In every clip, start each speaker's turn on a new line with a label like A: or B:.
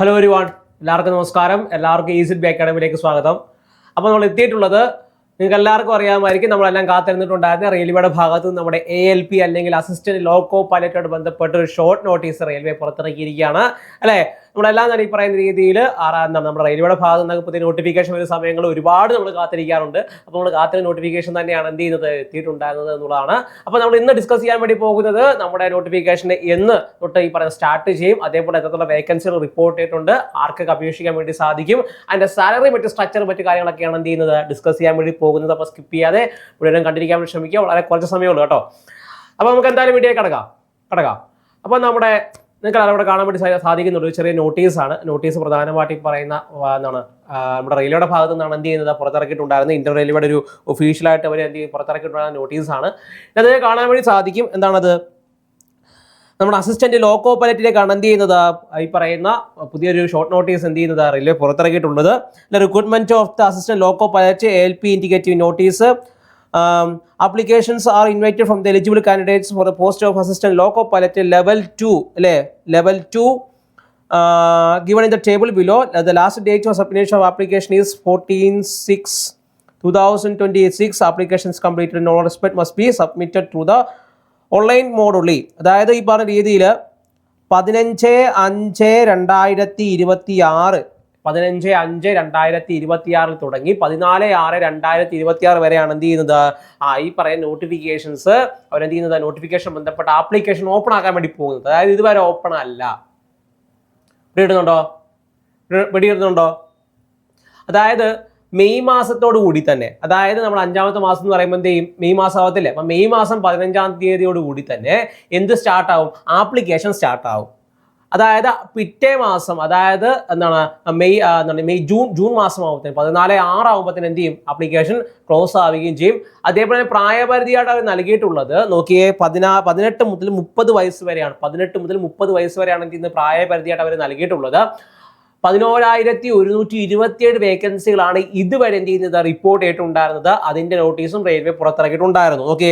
A: Hello everyone, എല്ലാവർക്കും നമസ്കാരം. എല്ലാവർക്കും ഈസിറ്റ് ബി അക്കാഡമിയിലേക്ക് സ്വാഗതം. അപ്പോൾ നമ്മൾ എത്തിയിട്ടുള്ളത് നിങ്ങൾക്ക് എല്ലാവർക്കും അറിയാമായിരിക്കും, നമ്മളെല്ലാം കാത്തിരുന്നിട്ടുണ്ടായിരുന്ന റെയിൽവേയുടെ ഭാഗത്ത് നിന്ന് നമ്മുടെ ALP അല്ലെങ്കിൽ അസിസ്റ്റന്റ് ലോക്കോ പൈലറ്റോട് ബന്ധപ്പെട്ട് ഒരു ഷോർട്ട് നോട്ടീസ് റെയിൽവേ പുറത്തിറക്കിയിരിക്കുകയാണ് അല്ലേ. നമ്മളെല്ലാം തന്നെ ഈ പറയുന്ന രീതിയിൽ എന്താണ് നമ്മുടെ റെയിൽവേയുടെ ഭാഗത്ത് നിന്ന് പുതിയ നോട്ടിഫിക്കേഷൻ വരുന്ന സമയങ്ങൾ ഒരുപാട് നമ്മൾ കാത്തിരിക്കാറുണ്ട്. അപ്പോൾ നമ്മൾ കാത്തിരുന്ന നോട്ടിഫിക്കേഷൻ തന്നെയാണ് എന്ത് ചെയ്യുന്നത്, എത്തിയിട്ടുണ്ടായിരുന്നത് എന്നുള്ളതാണ്. അപ്പോൾ നമ്മൾ ഇന്ന് ഡിസ്കസ് ചെയ്യാൻ വേണ്ടി പോകുന്നത് നമ്മുടെ നോട്ടിഫിക്കേഷൻ എന്ന് തൊട്ട് ഈ പറയുന്ന സ്റ്റാർട്ട് ചെയ്യും, അതേപോലെ എത്രത്തോളം വേക്കൻസികൾ റിപ്പോർട്ട് ചെയ്തിട്ടുണ്ട്, ആർക്കൊക്കെ അപേക്ഷിക്കാൻ വേണ്ടി സാധിക്കും, അതിന്റെ സാലറി മറ്റ് സ്ട്രക്ചർ മറ്റു കാര്യങ്ങളൊക്കെയാണ് എന്ത് ചെയ്യുന്നത് ഡിസ്കസ് ചെയ്യാൻ വേണ്ടി പോകുന്നത്. അപ്പോൾ സ്കിപ്പ് ചെയ്യാതെ മുഴുവൻ കണ്ടിരിക്കാൻ വേണ്ടി ശ്രമിക്കുക, വളരെ കുറച്ച് സമയമുള്ളൂ കേട്ടോ. അപ്പോൾ നമുക്ക് എന്തായാലും വീഡിയോ കിടക്കാം. അപ്പോൾ നമ്മുടെ നിങ്ങൾക്ക് അവിടെ കാണാൻ വേണ്ടി സാധിക്കുന്നുണ്ട് ഒരു ചെറിയ നോട്ടീസാണ്. നോട്ടീസ് പ്രധാനമായിട്ട് ഈ പറയുന്ന എന്താണ് നമ്മുടെ റെയിൽവേയുടെ ഭാഗത്തു നിന്നാണ് എന്ത് ചെയ്യുന്നത് പുറത്തിറക്കിയിട്ടുണ്ടായിരുന്നത്. ഇന്ത്യൻ റെയിൽവേയുടെ ഒരു ഒഫീഷ്യലായിട്ട് അവർ എന്ത് ചെയ്യും പുറത്തിറക്കിയിട്ടുണ്ടായിരുന്ന നോട്ടീസാണ്. അത് കാണാൻ വേണ്ടി സാധിക്കും. എന്താണത്, നമ്മുടെ അസിസ്റ്റന്റ് ലോക്കോ പൈലറ്റിലേക്കാണ് എന്ത് ചെയ്യുന്നത് ഈ പറയുന്ന പുതിയൊരു ഷോർട്ട് നോട്ടീസ് എന്ത് ചെയ്യുന്നത് റെയിൽവേ പുറത്തിറക്കിയിട്ടുള്ളത്. Recruitment of the assistant loco pilot ALP indicative notice. Applications are invited from the eligible candidates for the post of assistant loco pilot level 2 level 2 given in the table below. The last date for submission of application is 14/6/2026. Applications completed in all respect must be submitted through the online mode only. അതായത് ഈ പറഞ്ഞ രീതിയിൽ 15/5/2026 15/5/2026 തുടങ്ങി 14/6/2026 വരെയാണ് എന്ത് ചെയ്യുന്നത് ഈ പറയുന്ന നോട്ടിഫിക്കേഷൻസ് അവരെന്ത് ചെയ്യുന്നത് നോട്ടിഫിക്കേഷൻ ബന്ധപ്പെട്ട ആപ്ലിക്കേഷൻ ഓപ്പൺ ആക്കാൻ വേണ്ടി പോകുന്നത്. അതായത് ഇതുവരെ ഓപ്പൺ അല്ല. പിടിയിടുന്നുണ്ടോ? അതായത് മെയ് മാസത്തോടു കൂടി തന്നെ, അതായത് നമ്മൾ 5ാമത്തെ മാസം എന്ന് പറയുമ്പോൾ എന്ത് ചെയ്യും, മെയ് മാസം ആവത്തില്ലേ. അപ്പം മെയ് മാസം 15-ാം തീയതിയോട് കൂടി തന്നെ എന്ത് സ്റ്റാർട്ടാവും, ആപ്ലിക്കേഷൻ സ്റ്റാർട്ടാവും. അതായത് പിറ്റേ മാസം, അതായത് മെയ് ജൂൺ മാസം ആവുമ്പോഴത്തേന് 14/6 ആവുമ്പോഴത്തേന് എന്ത് ചെയ്യും, ആപ്ലിക്കേഷൻ ക്ലോസ് ആവുകയും ചെയ്യും. അതേപോലെ പ്രായപരിധിയായിട്ട് അവർ നൽകിയിട്ടുള്ളത് നോക്കിയേ 18 മുതൽ 30 വയസ്സ് വരെയാണ്. 18 മുതൽ 30 വയസ്സ് വരെയാണ് എന്ത് ചെയ്യുന്നത് പ്രായപരിധിയായിട്ട് അവർ നൽകിയിട്ടുള്ളത്. 11,127 വേക്കൻസികളാണ് ഇതുവരെ എന്ത് ചെയ്യുന്നത് റിപ്പോർട്ട് ചെയ്തിട്ടുണ്ടായിരുന്നത്. അതിന്റെ നോട്ടീസും റെയിൽവേ പുറത്തിറക്കിയിട്ടുണ്ടായിരുന്നു. ഓക്കെ,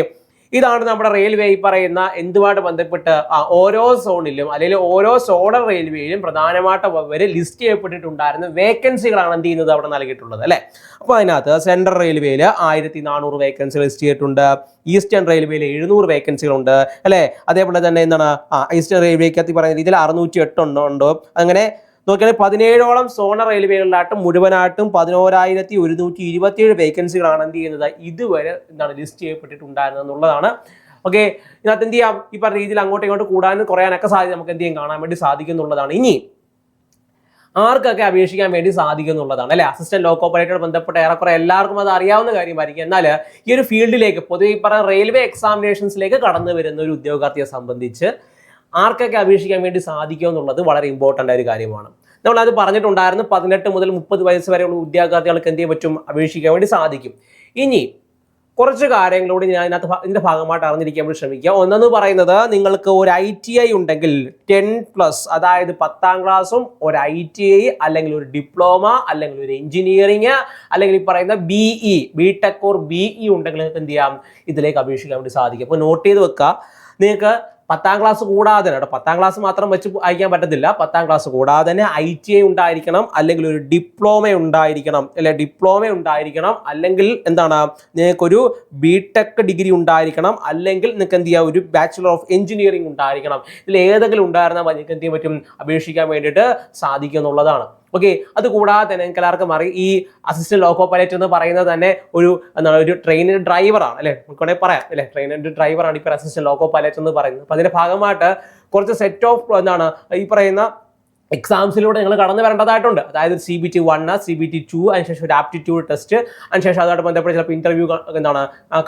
A: ഇതാണ് നമ്മുടെ റെയിൽവേ ഈ പറയുന്ന എന്തുമായിട്ട് ബന്ധപ്പെട്ട് ഓരോ സോണിലും അല്ലെങ്കിൽ ഓരോ സോണൽ റെയിൽവേയിലും പ്രധാനമായിട്ട് അവർ ലിസ്റ്റ് ചെയ്യപ്പെട്ടിട്ടുണ്ടായിരുന്ന വേക്കൻസികളാണ് എന്ത് ചെയ്യുന്നത് അവിടെ നൽകിയിട്ടുള്ളത് അല്ലെ. അപ്പോൾ അതിനകത്ത് സെൻട്രൽ റെയിൽവേയിൽ 1400 വേക്കൻസികൾ ലിസ്റ്റ് ചെയ്തിട്ടുണ്ട്. ഈസ്റ്റേൺ റെയിൽവേയിൽ 700 വേക്കൻസികളുണ്ട് അല്ലെ. അതേപോലെ തന്നെ എന്താണ് ഈസ്റ്റേൺ റെയിൽവേക്കകത്ത് പറയുന്ന രീതിയിൽ 608 ഉണ്ട്. അങ്ങനെ നോക്കിയാൽ 17ഓളം സോണൽ റെയിൽവേകളിലായിട്ടും മുഴുവനായിട്ടും 11,127 വേക്കൻസികളാണ് എന്ത് ചെയ്യുന്നത് ഇതുവരെ ലിസ്റ്റ് ചെയ്യപ്പെട്ടിട്ടുണ്ടായിരുന്നത് എന്നുള്ളതാണ്. ഓക്കെ, ഇതിനകത്ത് എന്ത് ചെയ്യാം, ഈ പറഞ്ഞ രീതിയിൽ അങ്ങോട്ടും ഇങ്ങോട്ട് കൂടാനും കുറയാനൊക്കെ സാധ്യത നമുക്ക് എന്ത് ചെയ്യാൻ കാണാൻ വേണ്ടി സാധിക്കും എന്നുള്ളതാണ്. ഇനി ആർക്കൊക്കെ അപേക്ഷിക്കാൻ വേണ്ടി സാധിക്കും എന്നുള്ളതാണ് അല്ലെ. അസിസ്റ്റന്റ് ലോക്കോ പൈലറ്റോട് ബന്ധപ്പെട്ട ഏറെക്കുറെ എല്ലാവർക്കും അത് അറിയാവുന്ന കാര്യമായിരിക്കും. എന്നാൽ ഈ ഒരു ഫീൽഡിലേക്ക് പൊതുവെ ഈ പറഞ്ഞ റെയിൽവേ എക്സാമിനേഷൻസിലേക്ക് കടന്നു വരുന്ന ഒരു ഉദ്യോഗാർത്ഥിയെ സംബന്ധിച്ച് ആർക്കൊക്കെ അപേക്ഷിക്കാൻ വേണ്ടി സാധിക്കും എന്നുള്ളത് വളരെ ഇമ്പോർട്ടൻ്റ് ആയ ഒരു കാര്യമാണ്. നമ്മളത് പറഞ്ഞിട്ടുണ്ടായിരുന്നു. 18 മുതൽ 30 വയസ്സ് വരെയുള്ള ഉദ്യോഗാർത്ഥികൾക്ക് എന്ത് ചെയ്യാൻ പറ്റും, അപേക്ഷിക്കാൻ വേണ്ടി സാധിക്കും. ഇനി കുറച്ച് കാര്യങ്ങളോട് ഞാൻ ഇതിന്റെ ഭാഗമായിട്ട് അറിഞ്ഞിരിക്കാൻ വേണ്ടി ശ്രമിക്കുക. ഒന്നെന്ന് പറയുന്നത്, നിങ്ങൾക്ക് ഒരു ITI ഉണ്ടെങ്കിൽ 10+, അതായത് 10ാം ക്ലാസ്സും ഒരു ITI അല്ലെങ്കിൽ ഒരു ഡിപ്ലോമ അല്ലെങ്കിൽ ഒരു എഞ്ചിനീയറിംഗ് അല്ലെങ്കിൽ ഈ പറയുന്ന BE BTech ഓർ BE ഉണ്ടെങ്കിൽ നിങ്ങൾക്ക് എന്ത് ചെയ്യാം, ഇതിലേക്ക് അപേക്ഷിക്കാൻ വേണ്ടി സാധിക്കും. അപ്പോൾ നോട്ട് ചെയ്ത് വെക്കുക, നിങ്ങൾക്ക് 10ാം ക്ലാസ് കൂടാതെ കേട്ടോ, 10ാം ക്ലാസ് മാത്രം വെച്ച് അയക്കാൻ പറ്റത്തില്ല. 10ാം ക്ലാസ് കൂടാതെ തന്നെ ITI ഉണ്ടായിരിക്കണം, അല്ലെങ്കിൽ ഒരു ഡിപ്ലോമ ഉണ്ടായിരിക്കണം അല്ലെങ്കിൽ എന്താണ് നിങ്ങൾക്കൊരു BTech ഡിഗ്രി ഉണ്ടായിരിക്കണം, അല്ലെങ്കിൽ നിങ്ങൾക്ക് എന്ത് ചെയ്യാം ഒരു ബാച്ചുലർ ഓഫ് എഞ്ചിനീയറിംഗ് ഉണ്ടായിരിക്കണം. ഇതിൽ ഏതെങ്കിലും ഉണ്ടായിരുന്നാൽ നിങ്ങൾക്ക് എന്ത് ചെയ്യാൻ പറ്റും, അപേക്ഷിക്കാൻ വേണ്ടിയിട്ട് സാധിക്കും എന്നുള്ളതാണ്. ഓക്കെ, അത് കൂടാതെ തന്നെ നിങ്ങൾക്ക് എല്ലാവർക്കും അറിയാം, ഈ അസിസ്റ്റന്റ് ലോക്കോ പൈലറ്റ് എന്ന് പറയുന്നത് തന്നെ ഒരു ട്രെയിനിന്റെ ഡ്രൈവറാണ് അല്ലെ, നമുക്ക് വേണമെങ്കിൽ പറയാം അല്ലെ. ട്രെയിനിന്റെ ഡ്രൈവറാണ് ഇപ്പോൾ അസിസ്റ്റന്റ് ലോക്കോ പൈലറ്റ് എന്ന് പറയുന്നത്. അപ്പൊ അതിന്റെ ഭാഗമായിട്ട് കുറച്ച് സെറ്റ് ഓഫ് ഈ പറയുന്ന എക്സാംസിലൂടെ നിങ്ങൾ കടന്നു വരേണ്ടതായിട്ടുണ്ട്. അതായത് CBT 1, CBT 2, അതിനുശേഷം ഒരു ആപ്റ്റിറ്റ്യൂഡ് ടെസ്റ്റ്, അതിനുശേഷം അതുമായിട്ട് ബന്ധപ്പെട്ട് ചിലപ്പോൾ ഇന്റർവ്യൂ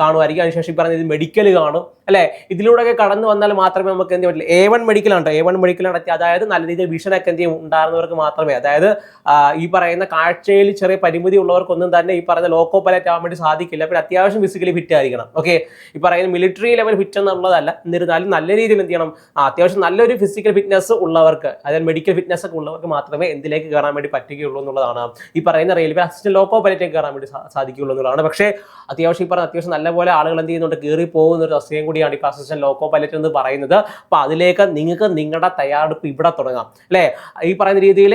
A: കാണുമായിരിക്കും. അതിനുശേഷം ഈ പറഞ്ഞ മെഡിക്കൽ കാണും അല്ലെ. ഇതിലൂടെയൊക്കെ കടന്നു വന്നാൽ മാത്രമേ നമുക്ക് എന്ത് പറ്റില്ല. A1 മെഡിക്കലാണ് A1 മെഡിക്കൽ നടത്തി, അതായത് നല്ല രീതിയിൽ വിഷനൊക്കെ എന്ത് ചെയ്യും ഉണ്ടാകുന്നവർക്ക് മാത്രമേ, അതായത് ഈ പറയുന്ന കാഴ്ചയിൽ ചെറിയ പരിമിതി ഉള്ളവർക്കൊന്നും തന്നെ ഈ പറയുന്ന ലോക്കോ പൈലറ്റ് ആവാൻ വേണ്ടി സാധിക്കില്ല. പിന്നെ അത്യാവശ്യം ഫിസിക്കലി ഫിറ്റ് ആയിരിക്കണം. ഓക്കെ, ഈ പറയുന്ന മിലിറ്ററി ലെവൽ ഫിറ്റ് എന്നുള്ളതല്ല, എന്നിരുന്നാലും നല്ല രീതിയിൽ എന്ത് ചെയ്യണം, അത്യാവശ്യം നല്ലൊരു ഫിസിക്കൽ ഫിറ്റ്നസ് ഉള്ളവർക്ക്, അതായത് മെഡിക്കൽ ഫിറ്റ്നസ് മെറിറ്റ്നെസ് ഒക്കെ ഉള്ളവർക്ക് മാത്രമേ എന്തിലേക്ക് കയറാൻ വേണ്ടി പറ്റുകയുള്ളൂ എന്നുള്ളതാണ്. ഈ പറയുന്ന റെയിൽവേ അസിസ്റ്റന്റ് ലോക്കോ പൈലറ്റിലേക്ക് കയറാൻ വേണ്ടി സാധിക്കുകയുള്ളൂ എന്നുള്ളതാണ്. പക്ഷേ അത്യാവശ്യം നല്ലപോലെ ആളുകൾ എന്ത് ചെയ്യുന്നുണ്ട്, കയറി പോകുന്ന ഒരു തസ്തികയും കൂടിയാണ് ഇപ്പോൾ അസിസ്റ്റന്റ് ലോക്കോ പൈലറ്റ് എന്ന് പറയുന്നത്. അപ്പോൾ അതിലേക്ക് നിങ്ങൾക്ക് നിങ്ങളുടെ തയ്യാറെടുപ്പ് ഇവിടെ തുടങ്ങാം അല്ലേ. ഈ പറയുന്ന രീതിയിൽ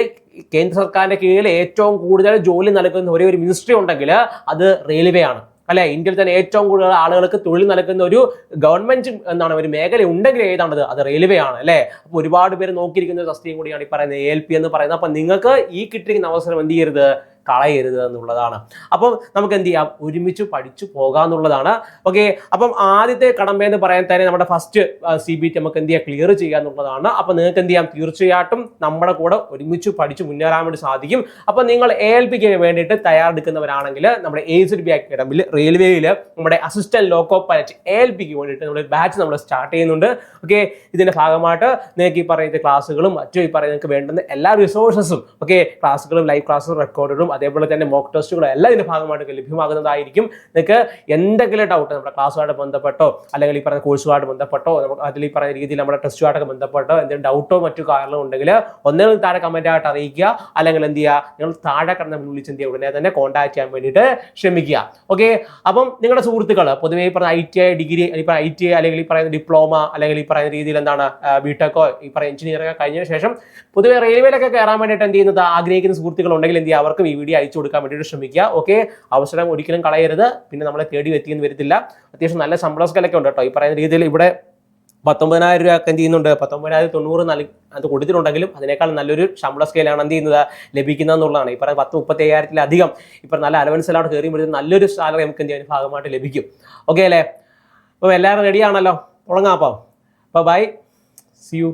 A: കേന്ദ്ര സർക്കാരിന്റെ കീഴിൽ ഏറ്റവും കൂടുതൽ ജോലി നൽകുന്ന ഒരേ ഒരു മിനിസ്ട്രി ഉണ്ടെങ്കിൽ അത് റെയിൽവേ ആണ് അല്ലെ. ഇന്ത്യയിൽ തന്നെ ഏറ്റവും കൂടുതൽ ആളുകൾക്ക് തൊഴിൽ നൽകുന്ന ഒരു ഗവൺമെന്റ് ഒരു മേഖല ഉണ്ടെങ്കിൽ ഏതാണത്, അത് റെയിൽവേ ആണ് അല്ലെ. അപ്പോൾ ഒരുപാട് പേര് നോക്കിയിരിക്കുന്ന ഒരു തസ്തികയും കൂടിയാണ് ഈ പറയുന്നത് ALP എന്ന് പറയുന്നത്. അപ്പൊ നിങ്ങൾക്ക് ഈ കിട്ടിയിരിക്കുന്ന അവസരം എന്ത് ചെയ്യരുത്, കളയരുത് എന്നുള്ളതാണ്. അപ്പം നമുക്ക് എന്ത് ചെയ്യാം, ഒരുമിച്ച് പഠിച്ചു പോകാന്നുള്ളതാണ്. ഓക്കെ, അപ്പം ആദ്യത്തെ കടമ്പയെന്ന് പറയാൻ തന്നെ നമ്മുടെ ഫസ്റ്റ് CBT നമുക്ക് എന്ത് ചെയ്യാം, ക്ലിയർ ചെയ്യുക എന്നുള്ളതാണ്. അപ്പൊ നിങ്ങൾക്ക് എന്ത് ചെയ്യാം, തീർച്ചയായിട്ടും നമ്മുടെ കൂടെ ഒരുമിച്ച് പഠിച്ച് മുന്നേറാൻ വേണ്ടി സാധിക്കും. അപ്പൊ നിങ്ങൾ ALPക്ക് വേണ്ടിയിട്ട് തയ്യാറെടുക്കുന്നവരാണെങ്കിൽ നമ്മുടെ AZB അക്കാഡമിയിൽ റെയിൽവേയിൽ നമ്മുടെ അസിസ്റ്റന്റ് ലോക്കോ പൈലറ്റ് ALPക്ക് വേണ്ടിയിട്ട് നമ്മുടെ ബാച്ച് നമ്മൾ സ്റ്റാർട്ട് ചെയ്യുന്നുണ്ട്. ഓക്കെ, ഇതിന്റെ ഭാഗമായിട്ട് നിങ്ങൾക്ക് ഈ പറയുന്ന ക്ലാസ്സുകളും മറ്റും ഈ പറയുന്ന നിങ്ങൾക്ക് വേണ്ടുന്ന എല്ലാ റിസോഴ്സസും ഓക്കെ, ക്ലാസ്സുകളും ലൈവ് ക്ലാസ്സും റെക്കോർഡും അതേപോലെ തന്നെ മോക്ക് ടെസ്റ്റുകളും എല്ലാം ഇതിന്റെ ഭാഗമായിട്ട് ലഭ്യമാകുന്നതായിരിക്കും. നിങ്ങൾക്ക് എന്തെങ്കിലും ഡൗട്ട് നമ്മുടെ ക്ലാസ്സുമായിട്ട് ബന്ധപ്പെട്ടോ അല്ലെങ്കിൽ ഈ പറയുന്ന കോഴ്സുമായിട്ട് ബന്ധപ്പെട്ടോ അതിൽ ഈ പറയുന്ന രീതിയിൽ നമ്മുടെ ടെസ്റ്റുമായിട്ടൊക്കെ ബന്ധപ്പെട്ടോ എന്തെങ്കിലും ഡൗട്ടോ മറ്റു കാര്യങ്ങളും ഉണ്ടെങ്കിൽ ഒന്നെങ്കിൽ താഴെ കമന്റ് ആയിട്ട് അറിയിക്കുക, അല്ലെങ്കിൽ എന്ത് ചെയ്യുക, നിങ്ങൾ താഴെ കിടന്ന് വിളിച്ച് എന്ത് ചെയ്യുക, ഉടനെ തന്നെ കോൺടാക്ട് ചെയ്യാൻ വേണ്ടിയിട്ട് ശ്രമിക്കുക. ഓക്കെ, അപ്പം നിങ്ങളുടെ സുഹൃത്തുക്കൾ പൊതുവെ ഈ പറയുന്ന ITI ഡിഗ്രി, ITI അല്ലെങ്കിൽ ഈ പറയുന്ന ഡിപ്ലോമ അല്ലെങ്കിൽ ഈ പറയുന്ന രീതിയിൽ എന്താണ് BTECോ ഈ പറയുന്ന എഞ്ചിനീയറിംഗ് കഴിഞ്ഞതിന് ശേഷം പൊതുവെ റെയിൽവേയിലൊക്കെ കയറാൻ വേണ്ടിയിട്ട് എന്ത് ചെയ്യുന്നത് ആഗ്രഹിക്കുന്ന സുഹൃത്തുക്കൾ ഉണ്ടെങ്കിൽ എന്ത് ചെയ്യുക, അവർക്കും ഈ വീഡിയോ അയച്ചു കൊടുക്കാൻ വേണ്ടിയിട്ട് ശ്രമിക്കുക. ഓക്കെ, അവസരം ഒരിക്കലും കളയരുത്. പിന്നെ നമ്മളെ തേടി എത്തിയെന്ന് വരത്തില്ല. അത്യാവശ്യം നല്ല ശമ്പള സ്കെയിലൊക്കെ ഉണ്ട് കേട്ടോ. ഈ പറയുന്ന രീതിയിൽ ഇവിടെ 19,000 രൂപ ഒക്കെ എന്ത് ചെയ്യുന്നുണ്ട്, 19,090 അത് കൊടുത്തിട്ടുണ്ടെങ്കിലും അതിനേക്കാൾ നല്ലൊരു ശമ്പള സ്കെയിലാണ് എന്ത് ചെയ്യുന്നത് ലഭിക്കുന്നത് എന്നുള്ളതാണ്. ഈ പറയുന്ന 30-35,000-ത്തിലധികം ഇപ്പം നല്ല അലവൻസിലാണ് കയറി വരുന്നത്, നല്ലൊരു സാലറി നമുക്ക് എന്ത് ചെയ്യാൻ ഭാഗമായിട്ട് ലഭിക്കും. ഓക്കെ അല്ലേ. അപ്പം എല്ലാവരും റെഡി ആണല്ലോ, തുടങ്ങാം. അപ്പം ബൈ, സി യു.